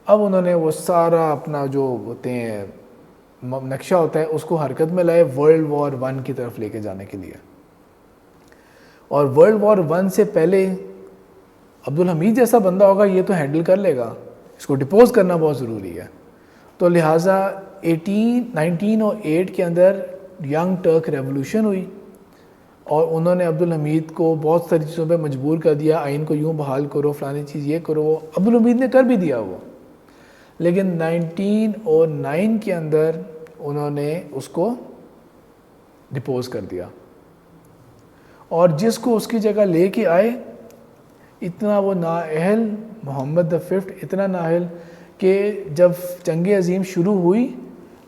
اب انہوں نے وہ سارا اپنا جو ہوتے ہیں نقشہ ہوتا ہے اس کو حرکت میں لائے ورلڈ وار 1 کی طرف لے کے جانے کے لیے. اور ورلڈ وار 1 سے پہلے عبدالحمید جیسا بندہ ہوگا یہ تو ہینڈل کر لے گا, اس کو ڈپوز کرنا بہت ضروری ہے. تو لہٰذا 1908 کے اندر ینگ ٹرک ریولوشن ہوئی اور انہوں نے عبدالحمید کو بہت ساری چیزوں پہ مجبور کر دیا, آئین کو یوں بحال کرو, فلانی چیز یہ کرو. عبدالحمید نے کر بھی دیا وہ, لیکن 1909 کے اندر انہوں نے اس کو ڈپوز کر دیا, اور جس کو اس کی جگہ لے کے آئے اتنا وہ نااہل, محمد V اتنا نااہل کہ جب جنگ عظیم شروع ہوئی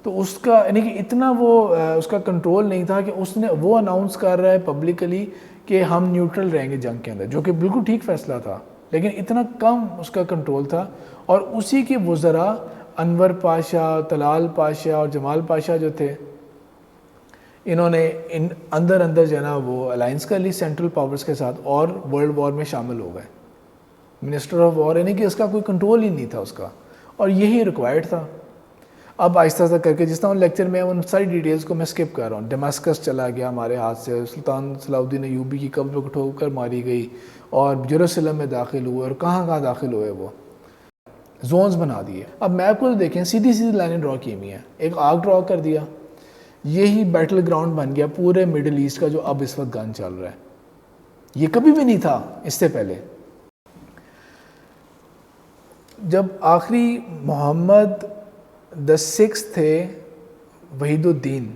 تو اس کا یعنی کہ اتنا وہ اس کا کنٹرول نہیں تھا کہ اس نے وہ اناؤنس کر رہا ہے پبلکلی کہ ہم نیوٹرل رہیں گے جنگ کے اندر, جو کہ بالکل ٹھیک فیصلہ تھا, لیکن اتنا کم اس کا کنٹرول تھا. اور اسی کے وزراء انور پاشا, طلال پاشا اور جمال پاشا جو تھے, انہوں نے اندر جو ہے نا وہ الائنس کر لی سینٹرل پاورز کے ساتھ اور ورلڈ وار میں شامل ہو گئے. منسٹر آف وار یعنی کہ اس کا کوئی کنٹرول ہی نہیں تھا اس کا, اور یہی ریکوائرڈ تھا. اب آہستہ آہستہ کر کے جس طرح لیکچر میں ان ساری ڈیٹیلز کو میں اسکپ کر رہا ہوں. ڈیماسکس چلا گیا ہمارے ہاتھ سے, سلطان صلاح الدین ایوبی کی قبر کو ٹھوک کر ماری گئی, اور یروشلم میں داخل ہوئے, اور کہاں کہاں داخل ہوئے, وہ زونز بنا دیے. اب میپ کو دیکھیں, سیدھی سیدھی لائنیں ڈرا کی ہوئی ہیں, ایک آرک ڈرا کر دیا, یہی بیٹل گراؤنڈ بن گیا پورے مڈل ایسٹ کا جو اب اس وقت گن چل رہا ہے. یہ کبھی بھی نہیں تھا اس سے پہلے. جب آخری محمد VI تھے, وحید الدین,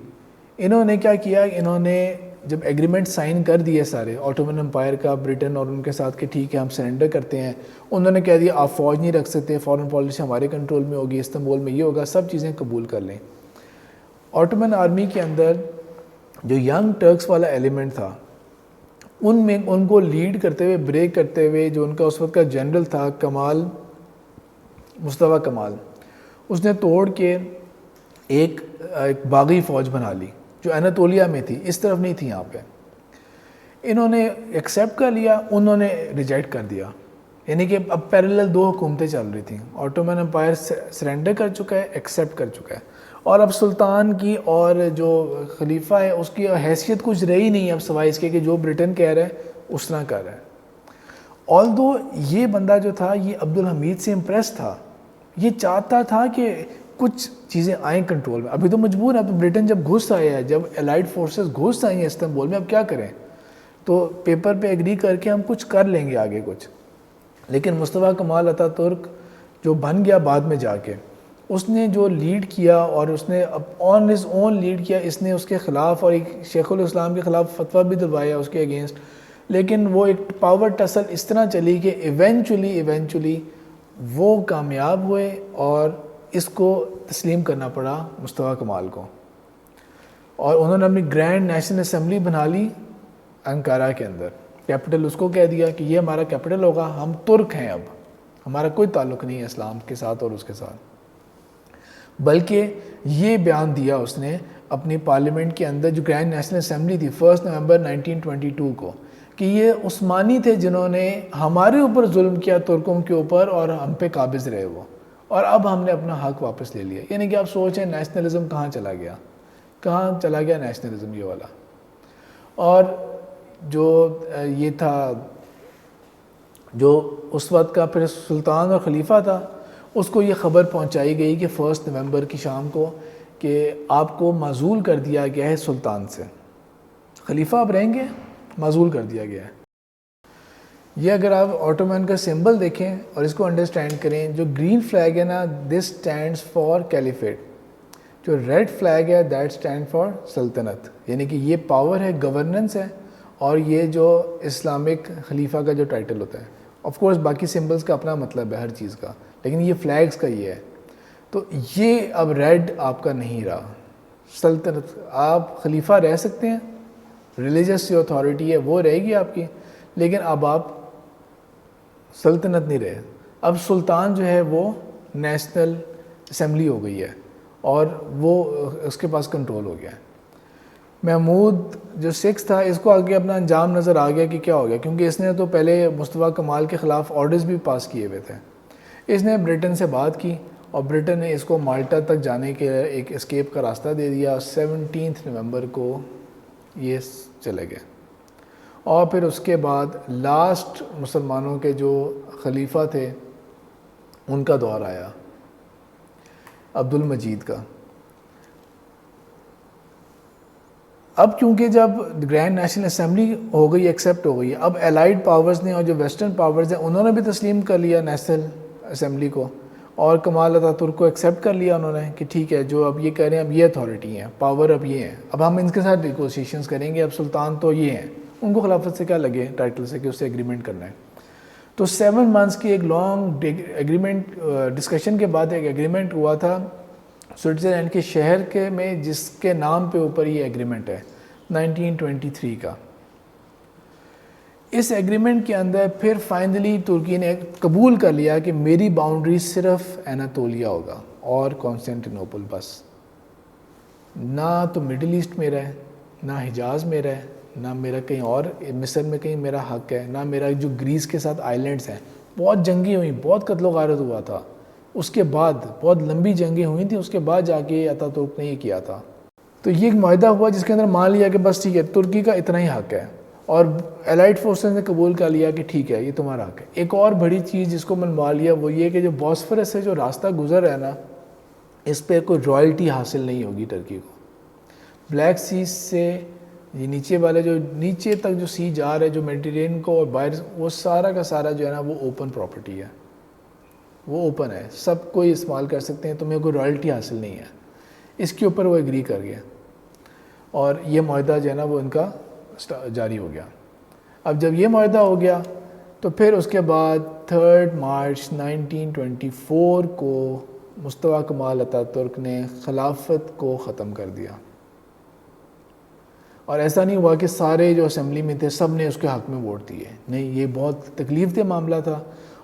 انہوں نے کیا کیا, انہوں نے جب ایگریمنٹ سائن کر دیے سارے آٹومن امپائر کا, برٹن اور ان کے ساتھ کہ ٹھیک ہے ہم سرنڈر کرتے ہیں, انہوں نے کہہ دیا آپ فوج نہیں رکھ سکتے, فارن پالیسی ہمارے کنٹرول میں ہوگی, استنبول میں یہ ہوگا, سب چیزیں قبول کر لیں. آٹومن آرمی کے اندر جو ینگ ٹرکس والا ایلیمنٹ تھا, ان کو لیڈ کرتے ہوئے, بریک کرتے ہوئے, جو ان کا اس وقت کا جنرل تھا کمال, مصطفیٰ کمال, اس نے توڑ کے ایک باغی فوج بنا لی جو اناتولیا میں تھی, اس طرف نہیں تھی یہاں پہ. انہوں نے ایکسیپٹ کر لیا, انہوں نے ریجیکٹ کر دیا. یعنی کہ اب پیرلل دو حکومتیں چل رہی تھیں, آٹومن امپائر سرنڈر کر چکا ہے, ایکسیپٹ کر چکا ہے, اور اب سلطان کی اور جو خلیفہ ہے اس کی حیثیت کچھ رہی نہیں اب سوائے اس کے کہ جو برٹن کہہ رہا ہے اس طرح کر رہا ہے. آلدو یہ بندہ جو تھا یہ عبدالحمید سے امپریس تھا, یہ چاہتا تھا کہ کچھ چیزیں آئیں کنٹرول میں. ابھی تو مجبور ہے, اب برٹن جب گھس آیا ہے, جب الائڈ فورسز گھس آئی ہیں استنبول میں, اب کیا کریں, تو پیپر پہ ایگری کر کے ہم کچھ کر لیں گے آگے کچھ. لیکن مصطفیٰ کمال اتا ترک جو بن گیا بعد میں جا کے, اس نے جو لیڈ کیا اور اس نے آن ہز اون لیڈ کیا, اس نے اس کے خلاف اور ایک شیخ الاسلام کے خلاف فتویٰ بھی دلوایا اس کے اگینسٹ, لیکن وہ ایک پاور ٹسل اس طرح چلی کہ ایونچولی وہ کامیاب ہوئے اور اس کو تسلیم کرنا پڑا مصطفیٰ کمال کو. اور انہوں نے اپنی گرینڈ نیشنل اسمبلی بنا لی انکارا کے اندر, کیپٹل اس کو کہہ دیا کہ یہ ہمارا کیپٹل ہوگا, ہم ترک ہیں, اب ہمارا کوئی تعلق نہیں ہے اسلام کے ساتھ اور اس کے ساتھ. بلکہ یہ بیان دیا اس نے اپنی پارلیمنٹ کے اندر جو گرینڈ نیشنل اسمبلی تھی 1 نومبر 1922 کو, کہ یہ عثمانی تھے جنہوں نے ہمارے اوپر ظلم کیا, ترکوں کے اوپر, اور ہم پہ قابض رہے وہ, اور اب ہم نے اپنا حق واپس لے لیا. یعنی کہ آپ سوچیں نیشنلزم کہاں چلا گیا نیشنلزم یہ والا. اور جو یہ تھا جو اس وقت کا پھر سلطان اور خلیفہ تھا, اس کو یہ خبر پہنچائی گئی کہ 1 نومبر کی شام کو کہ آپ کو معزول کر دیا گیا ہے سلطان سے, خلیفہ اب رہیں گے, معزول کر دیا گیا ہے. یہ اگر آپ آٹومن کا سمبل دیکھیں اور اس کو انڈرسٹینڈ کریں, جو گرین فلیگ ہے نا دس اسٹینڈس فار کیلیفیٹ, جو ریڈ فلیگ ہے دیٹ اسٹینڈ فار سلطنت. یعنی کہ یہ پاور ہے, گورننس ہے, اور یہ جو اسلامک خلیفہ کا جو ٹائٹل ہوتا ہے. آف کورس باقی سمبلس کا اپنا مطلب ہے ہر چیز کا, لیکن یہ فلیگز کا یہ ہے. تو یہ اب ریڈ آپ کا نہیں رہا, سلطنت. آپ خلیفہ رہ سکتے ہیں, ریلیجس جو اتھارٹی ہے وہ رہے گی آپ کی, لیکن اب آپ سلطنت نہیں رہے. اب سلطان جو ہے وہ نیشنل اسمبلی ہو گئی ہے اور وہ اس کے پاس کنٹرول ہو گیا ہے. محمود جو 6 تھا, اس کو آگے اپنا انجام نظر آ گیا کہ کیا ہو گیا, کیونکہ اس نے تو پہلے مصطفیٰ کمال کے خلاف آرڈرز بھی پاس کیے ہوئے تھے. اس نے برٹن سے بات کی اور برٹن نے اس کو مالٹا تک جانے کے ایک اسکیپ کا راستہ دے دیا. 17 نومبر کو یہ چلے گئے. اور پھر اس کے بعد لاسٹ مسلمانوں کے جو خلیفہ تھے ان کا دور آیا عبد المجید کا. اب کیونکہ جب گرینڈ نیشنل اسمبلی ہو گئی، ایکسیپٹ ہو گئی، اب الائیڈ پاورز نے اور جو ویسٹرن پاورز ہیں انہوں نے بھی تسلیم کر لیا نیشنل اسمبلی کو، اور کمال اتا ترک کو ایکسیپٹ کر لیا انہوں نے کہ ٹھیک ہے جو اب یہ کہہ رہے ہیں اب یہ اتھارٹی ہیں، پاور اب یہ ہیں، اب ہم ان کے ساتھ نیگوشیشنز کریں گے، اب سلطان تو یہ ہیں. ان کو خلافت سے کیا لگے ٹائٹل سے کہ اس سے ایگریمنٹ کرنا ہے. تو 7 منتھس کی ایک لانگ ایگریمنٹ ڈسکشن کے بعد ایک ایگریمنٹ ہوا تھا سوئٹزرلینڈ کے شہر کے میں، جس کے نام پہ اوپر یہ ایگریمنٹ ہے 1923 کا. اس ایگریمنٹ کے اندر پھر فائنلی ترکی نے قبول کر لیا کہ میری باؤنڈری صرف اناتولیا ہوگا اور کانسٹینٹینوپل، بس. نہ تو مڈل ایسٹ میرا ہے، نہ حجاز میرا ہے، نہ میرا کہیں اور مصر میں کہیں میرا حق ہے، نہ میرا جو گریس کے ساتھ آئیلینڈز ہیں. بہت جنگیں ہوئیں، بہت قتل و غارت ہوا تھا. اس کے بعد بہت لمبی جنگیں ہوئی تھیں، اس کے بعد جا کے اتا ترک نے یہ کیا تھا. تو یہ ایک معاہدہ ہوا جس کے اندر مان لیا کہ بس ٹھیک ہے ترکی کا اتنا ہی حق ہے، اور الائیڈ فورسز نے قبول کر لیا کہ ٹھیک ہے یہ تمہارا حق ہے. ایک اور بڑی چیز جس کو منوا لیا وہ یہ کہ جو بوسفورس سے جو راستہ گزر رہا ہے نا، اس پہ کوئی رائلٹی حاصل نہیں ہوگی ٹرکی کو. بلیک سی سے یہ نیچے والے جو نیچے تک جو سی جا رہا ہے جو میڈیٹرین کو اور باہر، وہ سارا کا سارا جو ہے نا وہ اوپن پراپرٹی ہے، وہ اوپن ہے، سب کوئی استعمال کر سکتے ہیں، تمہیں کوئی رائلٹی حاصل نہیں ہے. اس کے اوپر وہ ایگری کر گیا اور یہ معاہدہ جو ہے نا وہ ان کا جاری ہو گیا. اب جب یہ معاہدہ ہو گیا تو پھر اس کے بعد 3 مارچ 1924 کو مصطفیٰ کمال اتا ترک نے خلافت کو ختم کر دیا. اور ایسا نہیں ہوا کہ سارے جو اسمبلی میں تھے سب نے اس کے حق میں ووٹ دیے، نہیں، یہ بہت تکلیف دہ معاملہ تھا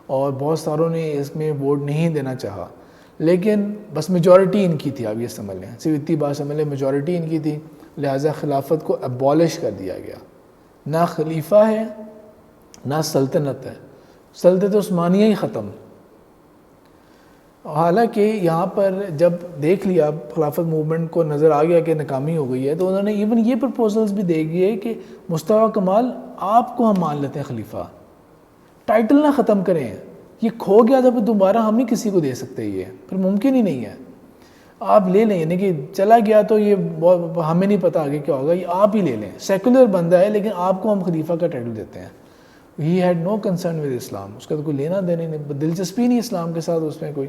اور بہت ساروں نے اس میں ووٹ نہیں دینا چاہا، لیکن بس میجورٹی ان کی تھی. آپ یہ سمجھ لیں، صرف اتنی بات سمجھ لیں، میجورٹی ان کی تھی، لہٰذا خلافت کو ابالش کر دیا گیا. نہ خلیفہ ہے نہ سلطنت ہے، سلطنت عثمانیہ ہی ختم. حالانکہ یہاں پر جب دیکھ لیا خلافت موومنٹ کو نظر آ گیا کہ ناکامی ہو گئی ہے، تو انہوں نے ایون یہ پرپوزلز بھی دے دیے کہ مصطفیٰ کمال آپ کو ہم مان لیتے ہیں خلیفہ، ٹائٹل نہ ختم کریں، یہ کھو گیا تھا پھر دوبارہ ہم نہیں کسی کو دے سکتے، یہ پھر ممکن ہی نہیں ہے، آپ لے لیں. یعنی کہ چلا گیا تو یہ ہمیں نہیں پتہ آگے کیا ہوگا، یہ آپ ہی لے لیں. سیکولر بندہ ہے لیکن آپ کو ہم خلیفہ کا ٹائٹل دیتے ہیں. He had no concern with Islam, اس کا تو کوئی لینا دینا نہیں، دلچسپی نہیں اسلام کے ساتھ اس میں کوئی.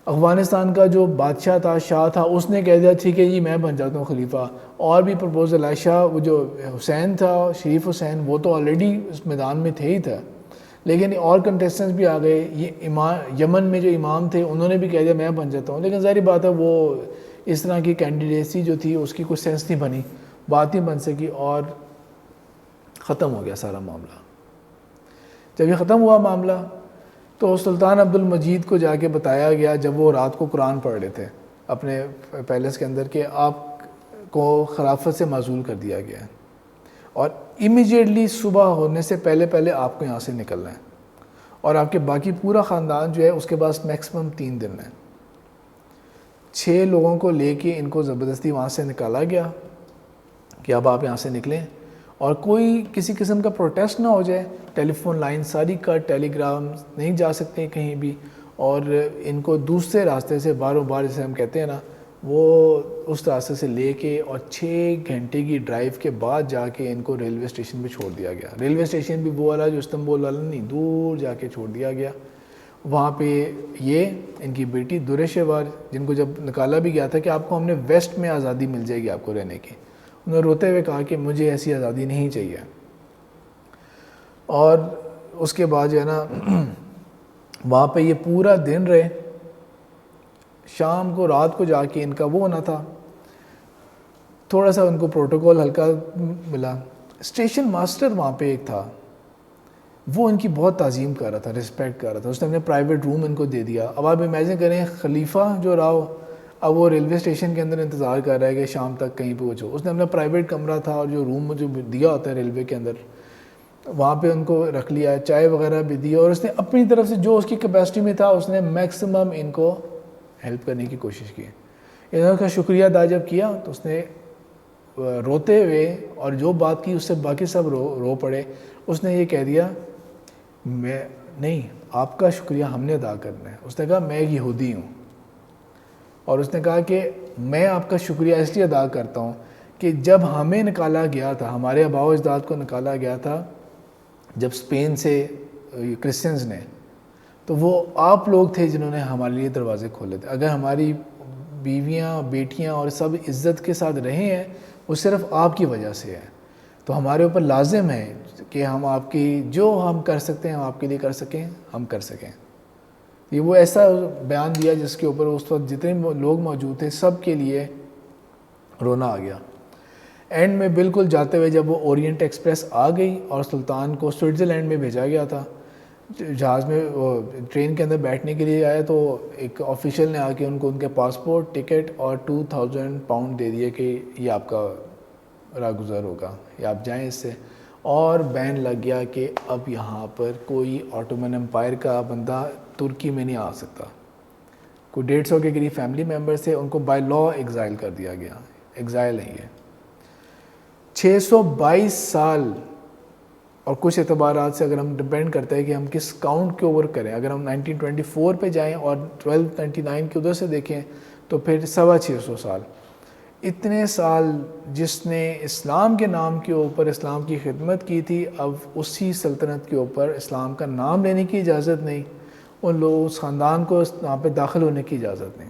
افغانستان کا جو بادشاہ تھا، شاہ تھا، اس نے کہہ دیا ٹھیک ہے جی میں بن جاتا ہوں خلیفہ. اور بھی پرپوزل ہے، شاہ وہ جو حسین تھا، شریف حسین، وہ تو آلریڈی اس میدان میں تھے ہی تھا، لیکن اور کنٹیسٹنٹس بھی آ گئے. یہ یمن میں جو امام تھے انہوں نے بھی کہہ دیا میں بن جاتا ہوں، لیکن ظاہری بات ہے وہ اس طرح کی کینڈیڈیسی جو تھی اس کی کوئی سینس نہیں بنی، بات نہیں بن سکی اور ختم ہو گیا سارا معاملہ. جب یہ ختم ہوا معاملہ تو سلطان عبد المجید کو جا کے بتایا گیا جب وہ رات کو قرآن پڑھ رہے تھے اپنے پیلس کے اندر کہ آپ کو خلافت سے معزول کر دیا گیا ہے اور امیجیٹلی صبح ہونے سے پہلے پہلے آپ کو یہاں سے نکلنا ہے، اور آپ کے باقی پورا خاندان جو ہے اس کے پاس میکسیمم 3 دن ہے. 6 لوگوں کو لے کے ان کو زبردستی وہاں سے نکالا گیا کہ اب آپ یہاں سے نکلیں اور کوئی کسی قسم کا پروٹیسٹ نہ ہو جائے. ٹیلی فون لائن ساری کٹ، ٹیلی گرام نہیں جا سکتے کہیں بھی، اور ان کو دوسرے راستے سے باروں بار جسے ہم کہتے ہیں نا وہ اس راستے سے لے کے اور 6 گھنٹے کی ڈرائیو کے بعد جا کے ان کو ریلوے اسٹیشن پہ چھوڑ دیا گیا. ریلوے اسٹیشن بھی وہ والا جو استنبول والا نہیں، دور جا کے چھوڑ دیا گیا. وہاں پہ یہ ان کی بیٹی درے شوار، جن کو جب نکالا بھی گیا تھا کہ آپ کو ہم نے ویسٹ میں آزادی مل جائے گی آپ کو رہنے کی، انہوں نے روتے ہوئے کہا کہ مجھے ایسی آزادی نہیں چاہیے. اور اس کے بعد جو ہے نا وہاں پہ یہ پورا دن رہے. شام کو رات کو جا کے ان کا وہ ہونا تھا، تھوڑا سا ان کو پروٹوکول ہلکا ملا. اسٹیشن ماسٹر وہاں پہ ایک تھا، وہ ان کی بہت تعظیم کر رہا تھا، رسپیکٹ کر رہا تھا. اس نے اپنے پرائیویٹ روم ان کو دے دیا. اب آپ امیجن کریں خلیفہ جو رہا ہو، اب وہ ریلوے اسٹیشن کے اندر انتظار کر رہا ہے کہ شام تک کہیں پہ پہنچو. اس نے اپنا پرائیویٹ کمرہ تھا اور جو روم جو دیا ہوتا ہے ریلوے کے اندر، وہاں پہ ان کو رکھ لیا, چائے وغیرہ بھی دی, اور اس نے اپنی طرف سے جو اس کی کیپیسٹی میں تھا اس نے میکسیمم ان کو ہیلپ کرنے کی کوشش کی. انہوں کا شکریہ ادا جب کیا تو اس نے روتے ہوئے, اور جو بات کی اس سے باقی سب رو پڑے, اس نے یہ کہہ دیا میں نہیں, آپ کا شکریہ ہم نے ادا کرنا ہے. اس نے کہا میں ایک یہودی ہوں, اور اس نے کہا کہ میں آپ کا شکریہ اس لیے ادا کرتا ہوں کہ جب ہمیں نکالا گیا تھا, ہمارے آباء و اجداد کو نکالا گیا تھا جب اسپین سے کرسچنز نے, تو وہ آپ لوگ تھے جنہوں نے ہمارے لیے دروازے کھولے تھے. اگر ہماری بیویاں بیٹیاں اور سب عزت کے ساتھ رہے ہیں وہ صرف آپ کی وجہ سے ہے. تو ہمارے اوپر لازم ہے کہ ہم آپ کی جو ہم کر سکتے ہیں ہم آپ کے لیے کر سکیں, ہم کر سکیں. یہ وہ ایسا بیان دیا جس کے اوپر اس وقت جتنے لوگ موجود تھے سب کے لیے رونا آ گیا. اینڈ میں بالکل جاتے ہوئے جب وہ اورینٹ ایکسپریس آ گئی اور سلطان کو سوئٹزرلینڈ میں بھیجا گیا تھا, جہاز میں وہ ٹرین کے اندر بیٹھنے کے لیے آیا, تو ایک آفیشل نے آ کے ان کو ان کے پاسپورٹ, ٹکٹ اور 2000 پاؤنڈ دے دیے کہ یہ آپ کا راگزر ہوگا, یا آپ جائیں اس سے. اور بین لگ گیا کہ اب یہاں پر کوئی آٹومن امپائر کا بندہ ترکی میں نہیں آ سکتا. کوئی 150 کے قریب فیملی ممبرس تھے, ان کو بائی لا ایگزائل کر دیا گیا. ایگزائل ہے یہ 622 سال. اور کچھ اعتبارات سے اگر ہم ڈپینڈ کرتے ہیں کہ ہم کس کاؤنٹ کے اوور کریں, اگر ہم 1924 پہ جائیں اور 1299 کے ادھر سے دیکھیں تو پھر 650 سال. اتنے سال جس نے اسلام کے نام کے اوپر اسلام کی خدمت کی تھی, اب اسی سلطنت کے اوپر اسلام کا نام لینے کی اجازت نہیں, ان لوگوں اس خاندان کو وہاں پہ داخل ہونے کی اجازت نہیں.